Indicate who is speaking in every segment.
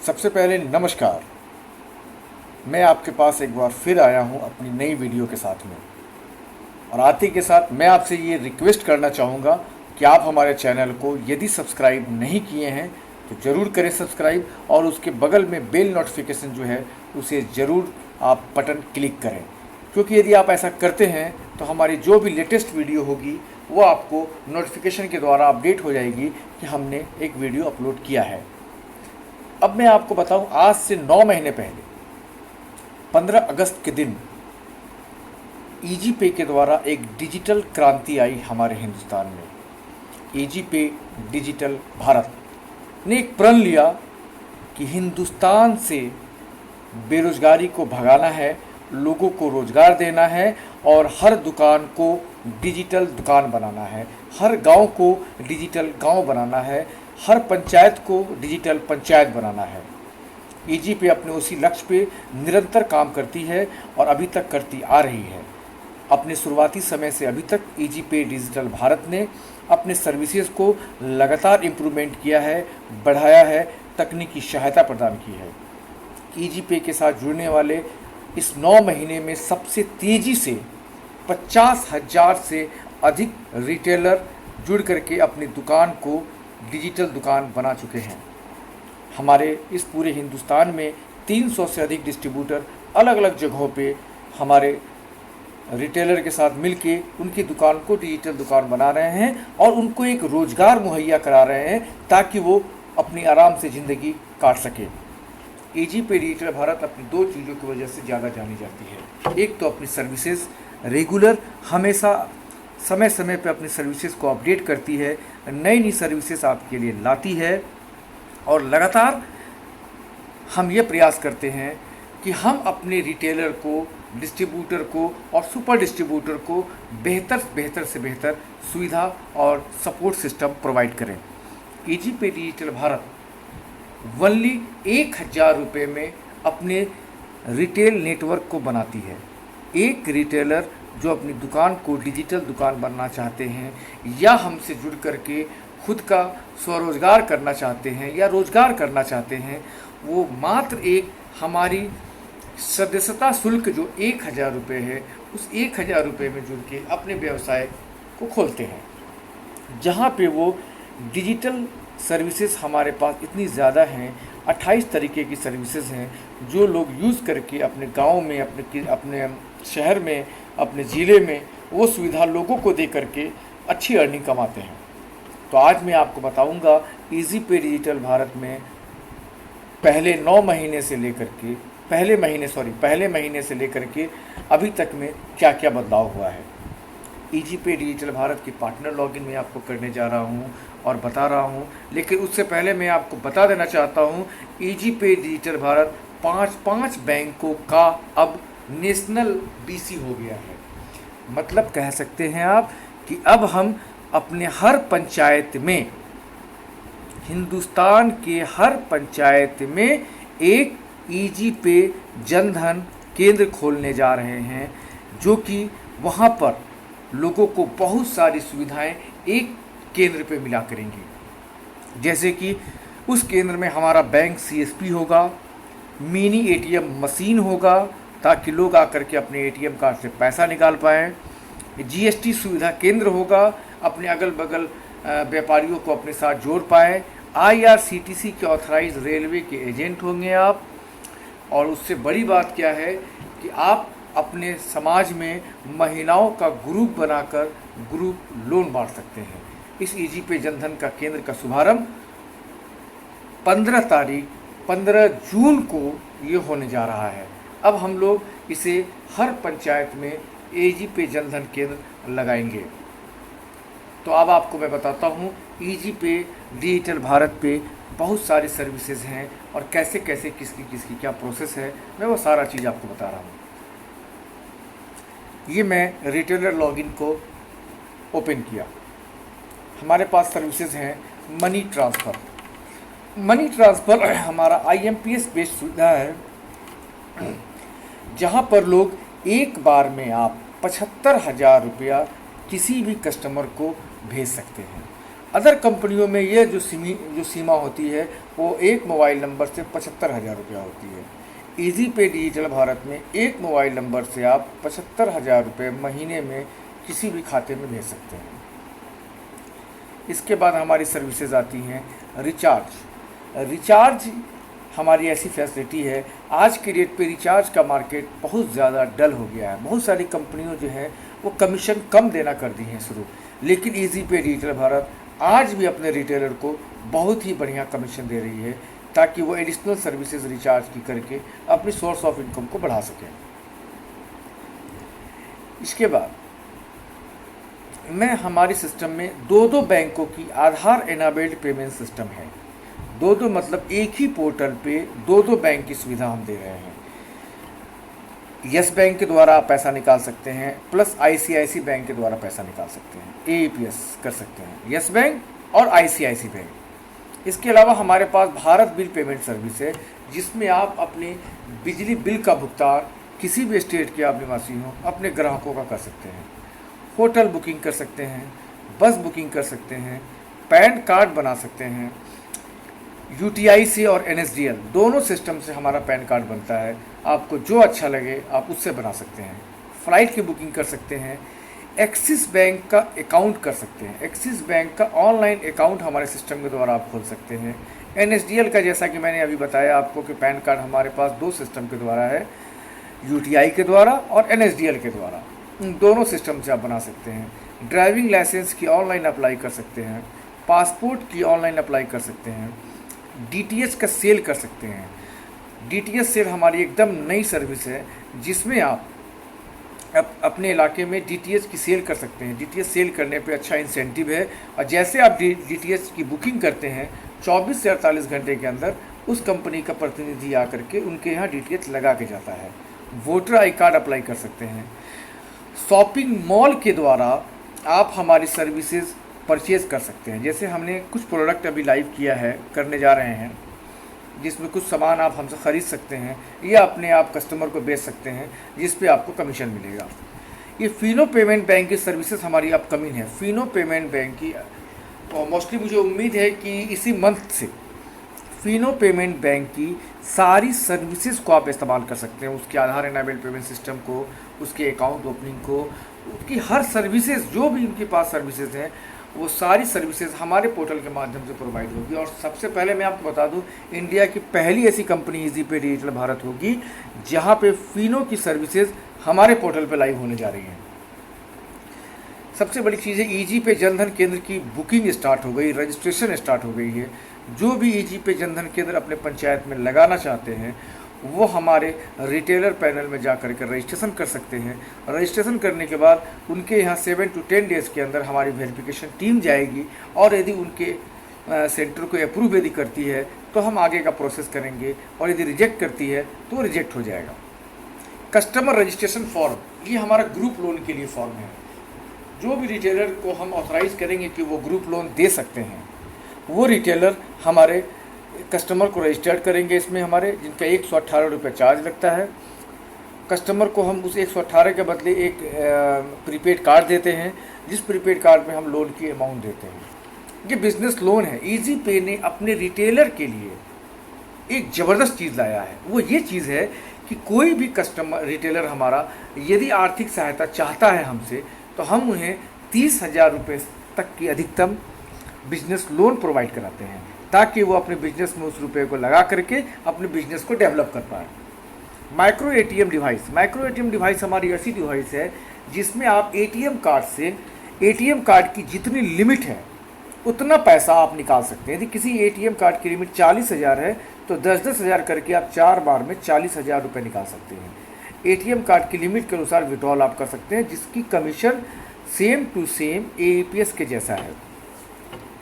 Speaker 1: सबसे पहले नमस्कार। मैं आपके पास एक बार फिर आया हूं अपनी नई वीडियो के साथ में, और आते के साथ मैं आपसे ये रिक्वेस्ट करना चाहूँगा कि आप हमारे चैनल को यदि सब्सक्राइब नहीं किए हैं तो ज़रूर करें सब्सक्राइब, और उसके बगल में बेल नोटिफिकेशन जो है उसे ज़रूर आप बटन क्लिक करें, क्योंकि यदि आप ऐसा करते हैं तो हमारी जो भी लेटेस्ट वीडियो होगी वो आपको नोटिफिकेशन के द्वारा अपडेट हो जाएगी कि हमने एक वीडियो अपलोड किया है। अब मैं आपको बताऊं, आज से 9 महीने पहले 15 अगस्त के दिन ईजी पे के द्वारा एक डिजिटल क्रांति आई हमारे हिंदुस्तान में। ईजी पे डिजिटल भारत ने एक प्रण लिया कि हिंदुस्तान से बेरोजगारी को भगाना है, लोगों को रोजगार देना है और हर दुकान को डिजिटल दुकान बनाना है, हर गांव को डिजिटल गांव बनाना है, हर पंचायत को डिजिटल पंचायत बनाना है। ईजी पे अपने उसी लक्ष्य पे निरंतर काम करती है और अभी तक करती आ रही है। अपने शुरुआती समय से अभी तक ईजी पे डिजिटल भारत ने अपने सर्विसेज को लगातार इम्प्रूवमेंट किया है, बढ़ाया है, तकनीकी सहायता प्रदान की है। ईजी पे के साथ जुड़ने वाले इस 9 महीने में सबसे तेज़ी से 50,000 से अधिक रिटेलर जुड़ करके अपनी दुकान को डिजिटल दुकान बना चुके हैं। हमारे इस पूरे हिंदुस्तान में 300 से अधिक डिस्ट्रीब्यूटर अलग अलग जगहों पे हमारे रिटेलर के साथ मिलके उनकी दुकान को डिजिटल दुकान बना रहे हैं और उनको एक रोज़गार मुहैया करा रहे हैं ताकि वो अपनी आराम से ज़िंदगी काट सके। ईजी पे डिजिटल भारत अपनी 2 चीज़ों की वजह से ज़्यादा जानी जाती है। एक तो अपनी सर्विसेज रेगुलर हमेशा समय समय पे अपनी सर्विसेज को अपडेट करती है, नई नई सर्विसेज आपके लिए लाती है, और लगातार हम ये प्रयास करते हैं कि हम अपने रिटेलर को, डिस्ट्रीब्यूटर को और सुपर डिस्ट्रीब्यूटर को बेहतर से बेहतर सुविधा और सपोर्ट सिस्टम प्रोवाइड करें। ईजी पे डिजिटल भारत वनली 1,000 रुपये में अपने रिटेल नेटवर्क को बनाती है। एक रिटेलर जो अपनी दुकान को डिजिटल दुकान बनना चाहते हैं या हमसे जुड़ करके खुद का स्वरोजगार करना चाहते हैं या रोजगार करना चाहते हैं, वो मात्र एक हमारी सदस्यता शुल्क जो 1,000 रुपये है, उस 1,000 रुपये में जुड़ के अपने व्यवसाय को खोलते हैं, जहाँ पे वो डिजिटल सर्विसेज हमारे पास इतनी ज़्यादा हैं। 28 तरीके की सर्विसेज हैं जो लोग यूज़ करके अपने गांव में, अपने शहर में, अपने ज़िले में वो सुविधा लोगों को दे करके अच्छी अर्निंग कमाते हैं। तो आज मैं आपको बताऊंगा ईजी पे डिजिटल भारत में पहले 9 महीने से लेकर के पहले महीने से लेकर के अभी तक में क्या क्या बदलाव हुआ है। ईजी पे डिजिटल भारत की पार्टनर लॉगिन में आपको करने जा रहा हूं और बता रहा हूं, लेकिन उससे पहले मैं आपको बता देना चाहता हूं ईजी पे डिजिटल भारत 5 बैंकों का अब नेशनल बीसी हो गया है। मतलब कह सकते हैं आप कि अब हम अपने हर पंचायत में, हिंदुस्तान के हर पंचायत में एक ईजी पे जनधन केंद्र खोलने जा रहे हैं, जो कि वहाँ पर लोगों को बहुत सारी सुविधाएं एक केंद्र पे मिला करेंगी। जैसे कि उस केंद्र में हमारा बैंक सीएसपी होगा, मिनी एटीएम मशीन होगा ताकि लोग आकर के अपने एटीएम कार्ड से पैसा निकाल पाएँ, जीएसटी सुविधा केंद्र होगा, अपने अगल बगल व्यापारियों को अपने साथ जोड़ पाएँ, आईआरसीटीसी के ऑथराइज रेलवे के एजेंट होंगे आप, और उससे बड़ी बात क्या है कि आप अपने समाज में महिलाओं का ग्रुप बनाकर ग्रुप लोन बांट सकते हैं। इस ईजी पे जनधन का केंद्र का शुभारंभ 15 जून को ये होने जा रहा है। अब हम लोग इसे हर पंचायत में ईजी पे जनधन केंद्र लगाएंगे। तो अब आपको मैं बताता हूँ ईजी पे डिजिटल भारत पे बहुत सारी सर्विसेज हैं और कैसे कैसे किसकी क्या प्रोसेस है, मैं वो सारा चीज़ आपको बता रहा हूँ। ये मैं रिटेलर लॉगिन को ओपन किया। हमारे पास सर्विसेज हैं मनी ट्रांसफ़र हमारा आईएमपीएस बेस्ड सुविधा है, जहाँ पर लोग एक बार में आप 75,000 रुपया किसी भी कस्टमर को भेज सकते हैं। अदर कंपनियों में ये जो सीमा होती है वो एक मोबाइल नंबर से 75,000 रुपया होती है। ईजी पे डिजिटल भारत में एक मोबाइल नंबर से आप 75,000 रुपये महीने में किसी भी खाते में भेज सकते हैं। इसके बाद हमारी सर्विसेज आती हैं रिचार्ज हमारी ऐसी फैसिलिटी है, आज के डेट पे रिचार्ज का मार्केट बहुत ज़्यादा डल हो गया है। बहुत सारी कंपनियों जो है वो कमीशन कम देना कर दी हैं शुरू, लेकिन ईजी पे डिजिटल भारत आज भी अपने रिटेलर को बहुत ही बढ़िया कमीशन दे रही है ताकि वो एडिशनल सर्विसेज रिचार्ज की करके अपनी सोर्स ऑफ इनकम को बढ़ा सकें। इसके बाद मैं हमारे सिस्टम में दो बैंकों की आधार एनाबल्ड पेमेंट सिस्टम है। दो मतलब एक ही पोर्टल पे दो बैंक की सुविधा हम दे रहे हैं। यस बैंक के द्वारा आप पैसा निकाल सकते हैं, प्लस आईसीआईसी बैंक के द्वारा पैसा निकाल सकते हैं, एईपीएस कर सकते हैं, यस बैंक और आईसीआईसी बैंक। इसके अलावा हमारे पास भारत बिल पेमेंट सर्विस है, जिसमें आप अपने बिजली बिल का भुगतान किसी भी स्टेट के आप निवासी हों अपने ग्राहकों का कर सकते हैं। होटल बुकिंग कर सकते हैं, बस बुकिंग कर सकते हैं, पैन कार्ड बना सकते हैं। यूटीआई से और एनएसडीएल दोनों सिस्टम से हमारा पैन कार्ड बनता है। आपको जो अच्छा लगे आप उससे बना सकते हैं। फ़्लाइट की बुकिंग कर सकते हैं। एक्सिस बैंक का अकाउंट कर सकते हैं। एक्सिस बैंक का ऑनलाइन अकाउंट हमारे सिस्टम के द्वारा आप खोल सकते हैं। एनएसडीएल का जैसा कि मैंने अभी बताया आपको कि पैन कार्ड हमारे पास दो सिस्टम के द्वारा है, यूटीआई के द्वारा और एनएसडीएल के द्वारा। इन दोनों सिस्टम से आप बना सकते हैं। ड्राइविंग लाइसेंस की ऑनलाइन अप्लाई कर सकते हैं। पासपोर्ट की ऑनलाइन अप्लाई कर सकते हैं। डीटीएच का सेल कर सकते हैं। डीटीएच सेल हमारी एकदम नई सर्विस है, जिसमें आप अपने इलाके में डीटीएच की सेल कर सकते हैं। डीटीएच सेल करने पे अच्छा इंसेंटिव है, और जैसे आप डीटीएच की बुकिंग करते हैं 24 से 48 घंटे के अंदर उस कंपनी का प्रतिनिधि आकर के उनके यहाँ डीटीएच लगा के जाता है। वोटर आई कार्ड अप्लाई कर सकते हैं। शॉपिंग मॉल के द्वारा आप हमारी सर्विसेज परचेज़ कर सकते हैं। जैसे हमने कुछ प्रोडक्ट अभी लाइव किया है, करने जा रहे हैं, जिसमें कुछ सामान आप हमसे ख़रीद सकते हैं या अपने आप कस्टमर को बेच सकते हैं, जिस पे आपको कमीशन मिलेगा। ये फिनो पेमेंट बैंक की सर्विसेज हमारी अपकमिंग है। फिनो पेमेंट बैंक की मोस्टली मुझे उम्मीद है कि इसी मंथ से फिनो पेमेंट बैंक की सारी सर्विसेज को आप इस्तेमाल कर सकते हैं। उसके आधार एनाबल्ड पेमेंट सिस्टम को, उसके अकाउंट ओपनिंग को, उसकी हर सर्विसेज जो भी इनके पास सर्विसेज हैं वो सारी सर्विसेज हमारे पोर्टल के माध्यम से प्रोवाइड होगी। और सबसे पहले मैं आपको बता दूं, इंडिया की पहली ऐसी कंपनी ईजी पे डिजिटल भारत होगी जहां पे फिनो की सर्विसेज हमारे पोर्टल पे लाइव होने जा रही हैं। सबसे बड़ी चीज़ है, ईजी पे जनधन केंद्र की बुकिंग स्टार्ट हो गई, रजिस्ट्रेशन स्टार्ट हो गई है। जो भी ईजी पे जनधन केंद्र अपने पंचायत में लगाना चाहते हैं वो हमारे रिटेलर पैनल में जा कर के रजिस्ट्रेशन कर सकते हैं। रजिस्ट्रेशन करने के बाद उनके यहाँ 7 to 10 डेज़ के अंदर हमारी वेरिफिकेशन टीम जाएगी, और यदि उनके सेंटर को अप्रूव यदि करती है तो हम आगे का प्रोसेस करेंगे, और यदि रिजेक्ट करती है तो रिजेक्ट हो जाएगा। कस्टमर रजिस्ट्रेशन फॉर्म, ये हमारा ग्रुप लोन के लिए फॉर्म है। जो भी रिटेलर को हम ऑथराइज़ करेंगे कि वो ग्रुप लोन दे सकते हैं, वो रिटेलर हमारे कस्टमर को रजिस्टर्ड करेंगे इसमें हमारे, जिनका 118 रुपये चार्ज लगता है। कस्टमर को हम उस 118 के बदले एक प्रीपेड कार्ड देते हैं, जिस प्रीपेड कार्ड में हम लोन की अमाउंट देते हैं। ये बिज़नेस लोन है। ईजी पे ने अपने रिटेलर के लिए एक ज़बरदस्त चीज़ लाया है। वो ये चीज़ है कि कोई भी कस्टमर रिटेलर हमारा यदि आर्थिक सहायता चाहता है हमसे, तो हम उन्हें 30,000 रुपये तक की अधिकतम बिजनेस लोन प्रोवाइड कराते हैं, ताकि वो अपने बिजनेस में उस रुपये को लगा करके अपने बिजनेस को डेवलप कर पाए। माइक्रो एटीएम डिवाइस हमारी ऐसी डिवाइस है जिसमें आप एटीएम कार्ड से एटीएम कार्ड की जितनी लिमिट है उतना पैसा आप निकाल सकते हैं। यदि किसी एटीएम कार्ड की लिमिट 40,000 है तो 10-10 हज़ार करके आप 4 बार में 40,000 रुपये निकाल सकते हैं। एटीएम कार्ड की लिमिट के अनुसार विड्रॉल आप कर सकते हैं, जिसकी commission same to same AEPS के जैसा है।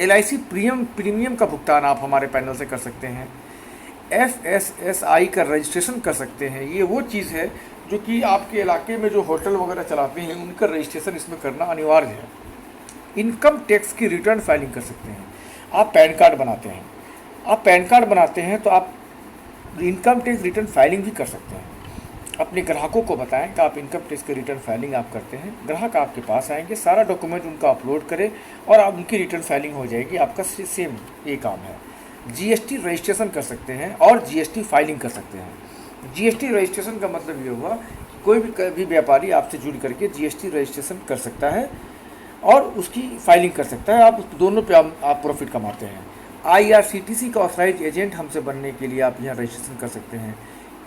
Speaker 1: LIC प्रीमियम का भुगतान आप हमारे पैनल से कर सकते हैं। FSSI का रजिस्ट्रेशन कर सकते हैं। ये वो चीज़ है जो कि आपके इलाके में जो होटल वगैरह चलाते हैं उनका रजिस्ट्रेशन इसमें करना अनिवार्य है। इनकम टैक्स की रिटर्न फाइलिंग कर सकते हैं। आप पैन कार्ड बनाते हैं तो आप इनकम टैक्स रिटर्न फाइलिंग भी कर सकते हैं। अपने ग्राहकों को बताएं कि आप इनकम टैक्स के रिटर्न फाइलिंग आप करते हैं। ग्राहक आपके पास आएंगे, सारा डॉक्यूमेंट उनका अपलोड करें और आप उनकी रिटर्न फाइलिंग हो जाएगी। आपका सेम ये काम है। जीएसटी रजिस्ट्रेशन कर सकते हैं और जीएसटी फाइलिंग कर सकते हैं। जीएसटी रजिस्ट्रेशन का मतलब ये हुआ कि कोई भी व्यापारी आपसे जुड़ करके जीएसटी रजिस्ट्रेशन कर सकता है और उसकी फाइलिंग कर सकता है। आप दोनों पे आप प्रॉफिट कमाते हैं। आईआरसीटीसी का ऑथराइज एजेंट हमसे बनने के लिए आप यहाँ रजिस्ट्रेशन कर सकते हैं।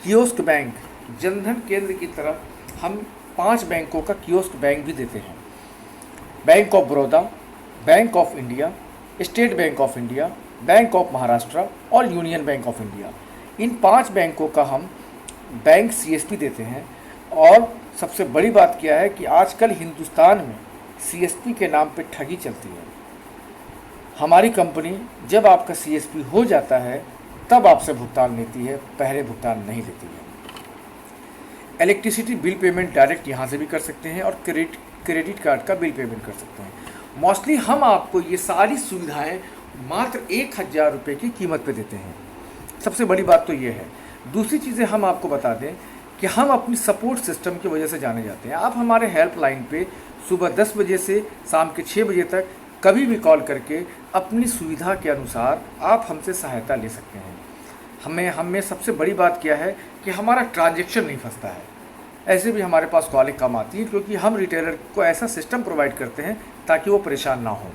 Speaker 1: कियोस्क बैंक, जनधन केंद्र की तरह हम 5 बैंकों का कियोस्क बैंक भी देते हैं। Bank of Baroda, bank of India, state bank of India, bank of Maharashtra और यूनियन बैंक ऑफ इंडिया, इन 5 बैंकों का हम बैंक सीएसपी देते हैं। और सबसे बड़ी बात क्या है कि आजकल हिंदुस्तान में सीएसपी के नाम पे ठगी चलती है। हमारी कंपनी जब आपका सीएसपी हो जाता है तब आपसे भुगतान लेती है, पहले भुगतान नहीं लेती है। इलेक्ट्रिसिटी बिल पेमेंट डायरेक्ट यहाँ से भी कर सकते हैं और क्रेडिट कार्ड का बिल पेमेंट कर सकते हैं। मोस्टली हम आपको ये सारी सुविधाएं मात्र 1000 रुपये की कीमत पे देते हैं। सबसे बड़ी बात तो ये है। दूसरी चीज़ें हम आपको बता दें कि हम अपनी सपोर्ट सिस्टम की वजह से जाने जाते हैं। आप हमारे हेल्पलाइन पे सुबह 10 बजे से शाम के 6 बजे तक कभी भी कॉल करके अपनी सुविधा के अनुसार आप हमसे सहायता ले सकते हैं। हमें सबसे बड़ी बात क्या है कि हमारा ट्रांजैक्शन नहीं फंसता है। ऐसे भी हमारे पास कॉलें कम आती हैं क्योंकि हम रिटेलर को ऐसा सिस्टम प्रोवाइड करते हैं ताकि वो परेशान ना हो।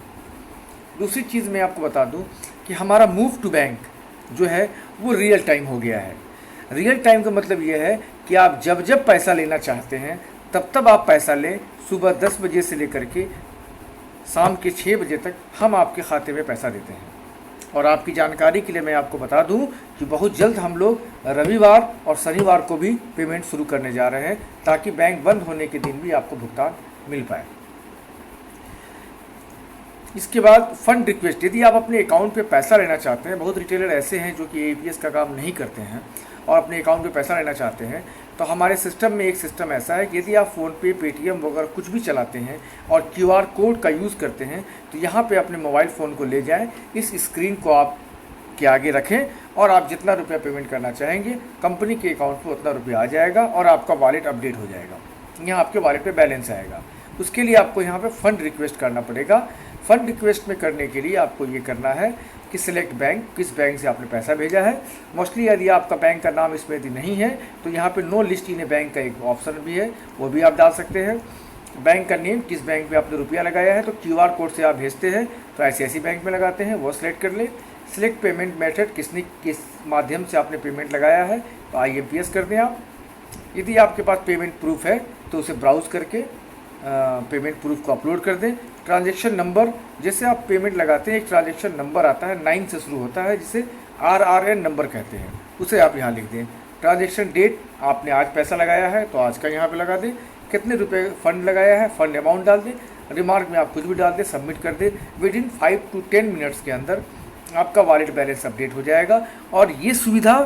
Speaker 1: दूसरी चीज़ मैं आपको बता दूं कि हमारा मूव टू बैंक जो है वो रियल टाइम हो गया है। रियल टाइम का मतलब ये है कि आप जब जब पैसा लेना चाहते हैं तब तब आप पैसा लें। सुबह 10 बजे से लेकर के शाम के 6 बजे तक हम आपके खाते में पैसा देते हैं। और आपकी जानकारी के लिए मैं आपको बता दूं कि बहुत जल्द हम लोग रविवार और शनिवार को भी पेमेंट शुरू करने जा रहे हैं ताकि बैंक बंद होने के दिन भी आपको भुगतान मिल पाए। इसके बाद फंड रिक्वेस्ट, यदि आप अपने अकाउंट पे पैसा लेना चाहते हैं, बहुत रिटेलर ऐसे हैं जो कि एपीएस का काम नहीं करते हैं और अपने अकाउंट पे पैसा लेना चाहते हैं, तो हमारे सिस्टम में एक सिस्टम ऐसा है कि यदि आप फ़ोनपे, पेटीएम वगैरह कुछ भी चलाते हैं और क्यूआर कोड का यूज़ करते हैं तो यहाँ पे अपने मोबाइल फ़ोन को ले जाएं, इस स्क्रीन को आप के आगे रखें और आप जितना रुपया पेमेंट करना चाहेंगे कंपनी के अकाउंट में उतना रुपया आ जाएगा और आपका वॉलेट अपडेट हो जाएगा। यहाँ आपके वॉलेट पे बैलेंस आएगा। उसके लिए आपको यहाँ पे फ़ंड रिक्वेस्ट करना पड़ेगा। फ़ंड रिक्वेस्ट में करने के लिए आपको ये करना है कि सिलेक्ट बैंक, किस बैंक से आपने पैसा भेजा है। मोस्टली यदि आपका बैंक का नाम इसमें यदि नहीं है तो यहाँ पे नो लिस्ट इन ए बैंक का एक ऑप्शन भी है, वो भी आप डाल सकते हैं। बैंक का नेम, किस बैंक में आपने रुपया लगाया है, तो क्यूआर कोड से आप भेजते हैं तो ऐसी बैंक में लगाते हैं, वो सिलेक्ट कर ले। सिलेक्ट पेमेंट मेथड, किस माध्यम से आपने पेमेंट लगाया है तो IMPS कर दें आप। यदि आपके पास पेमेंट प्रूफ है तो उसे ब्राउज़ करके पेमेंट प्रूफ को अपलोड कर दें। ट्रांजैक्शन नंबर, जैसे आप पेमेंट लगाते हैं एक ट्रांजैक्शन नंबर आता है, 9 से शुरू होता है, जिसे RRN नंबर कहते हैं, उसे आप यहाँ लिख दें। ट्रांजैक्शन डेट, आपने आज पैसा लगाया है तो आज का यहाँ पे लगा दें। कितने रुपए फ़ंड लगाया है, फ़ंड अमाउंट डाल दें। रिमार्क में आप कुछ भी डाल दें, सबमिट कर दें। विदिन 5 to 10 मिनट्स के अंदर आपका वॉलेट बैलेंस अपडेट हो जाएगा। और ये सुविधा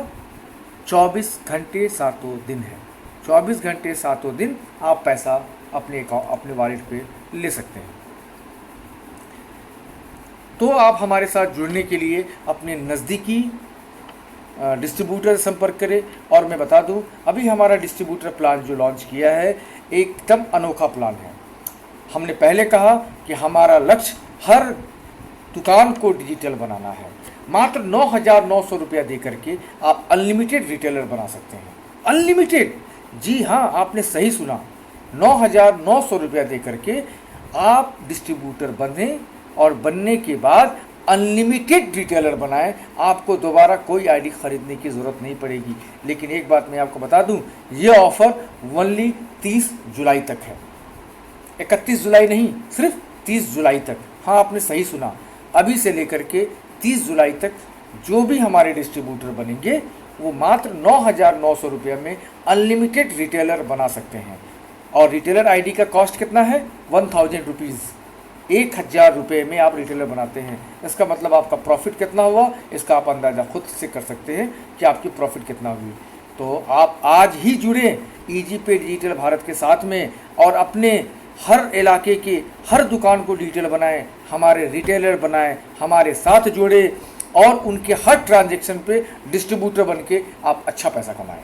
Speaker 1: 24 घंटे 7 दिन है। 24 घंटे 7 दिन आप पैसा अपने वॉलेट पे ले सकते हैं। तो आप हमारे साथ जुड़ने के लिए अपने नज़दीकी डिस्ट्रीब्यूटर से संपर्क करें। और मैं बता दूं, अभी हमारा डिस्ट्रीब्यूटर प्लान जो लॉन्च किया है एकदम अनोखा प्लान है। हमने पहले कहा कि हमारा लक्ष्य हर दुकान को डिजिटल बनाना है। मात्र 9,900 रुपया दे करके आप अनलिमिटेड रिटेलर बना सकते हैं। अनलिमिटेड, जी हाँ, आपने सही सुना, 9,900 रुपया दे करके आप डिस्ट्रीब्यूटर बनें और बनने के बाद अनलिमिटेड रिटेलर बनाएं। आपको दोबारा कोई आईडी खरीदने की ज़रूरत नहीं पड़ेगी। लेकिन एक बात मैं आपको बता दूं, ये ऑफ़र ओनली 30 जुलाई तक है। 31 जुलाई नहीं, सिर्फ 30 जुलाई तक। हाँ, आपने सही सुना, अभी से लेकर के 30 जुलाई तक जो भी हमारे डिस्ट्रीब्यूटर बनेंगे वो मात्र 9,900 रुपये में अनलिमिटेड रिटेलर बना सकते हैं। और रिटेलर आईडी का कॉस्ट कितना है? 1000 रुपीज़। 1000 रुपये में आप रिटेलर बनाते हैं। इसका मतलब आपका प्रॉफिट कितना हुआ, इसका आप अंदाज़ा खुद से कर सकते हैं कि आपकी प्रॉफिट कितना हुई। तो आप आज ही जुड़ें ईजी पे डिजिटल भारत के साथ में और अपने हर इलाके के हर दुकान को डिजिटल बनाएं, हमारे रिटेलर बनाएं, हमारे साथ जुड़े और उनके हर ट्रांजैक्शन पे डिस्ट्रीब्यूटर बन के आप अच्छा पैसा कमाएं।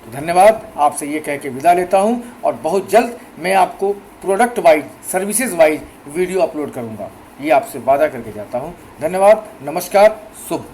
Speaker 1: धन्यवाद, आपसे ये कह के विदा लेता हूँ और बहुत जल्द मैं आपको product wise, services wise video upload करूँगा, ये आपसे वादा करके जाता हूँ। धन्यवाद, नमस्कार, शुभ।